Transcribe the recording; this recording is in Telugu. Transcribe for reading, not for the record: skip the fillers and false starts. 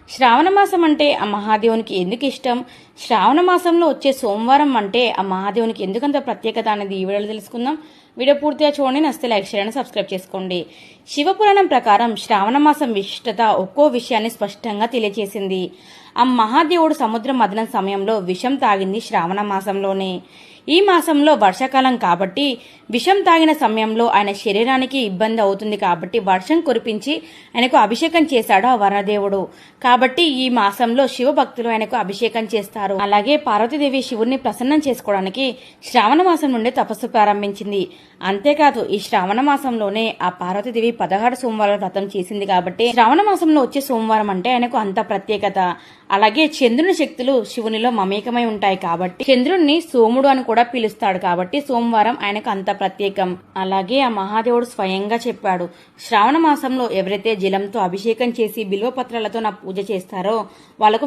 శ్రావణ మాసం అంటే ఆ మహాదేవునికి ఎందుకు ఇష్టం? శ్రావణ మాసంలో వచ్చే సోమవారం అంటే ఆ మహాదేవునికి ఎందుకంత ప్రత్యేకత అనేది ఈ వీడియోలో తెలుసుకుందాం. వీడియో పూర్తిగా చూడండి, నచ్చితే లైక్ చేయండి, సబ్స్క్రైబ్ చేసుకోండి. శివపురాణం ప్రకారం శ్రావణ మాసం విశిష్టత ఒక్కో విషయాన్ని స్పష్టంగా తెలియజేసింది. ఆ మహాదేవుడు సముద్రం మదనం సమయంలో విషం తాగింది శ్రావణ మాసంలోనే. ఈ మాసంలో వర్షాకాలం కాబట్టి విషం తాగిన సమయంలో ఆయన శరీరానికి ఇబ్బంది అవుతుంది కాబట్టి వర్షం కురిపించి ఆయనకు అభిషేకం చేశాడు ఆ వరదేవుడు. కాబట్టి ఈ మాసంలో శివ భక్తులు ఆయనకు అభిషేకం చేస్తారు. అలాగే పార్వతీదేవి శివుడిని ప్రసన్నం చేసుకోవడానికి శ్రావణ మాసం నుండి తపస్సు ప్రారంభించింది. అంతేకాదు ఈ శ్రావణ మాసంలోనే ఆ పార్వతీదేవి 16 సోమవారాల వ్రతం చేసింది కాబట్టి శ్రావణ మాసంలో వచ్చే సోమవారం అంటే ఆయనకు అంత ప్రత్యేకత. అలాగే చంద్రుని శక్తులు శివునిలో మమేకమై ఉంటాయి కాబట్టి చంద్రుణ్ణి సోముడు అని కూడా పిలుస్తాడు కాబట్టి సోమవారం ఆయనకు అంత ప్రత్యేకం. అలాగే ఆ మహాదేవుడు స్వయంగా చెప్పాడు, శ్రావణ మాసంలో ఎవరైతే జలంతో అభిషేకం చేసి బిల్వపత్రాలతో నా పూజ చేస్తారో వాళ్ళకు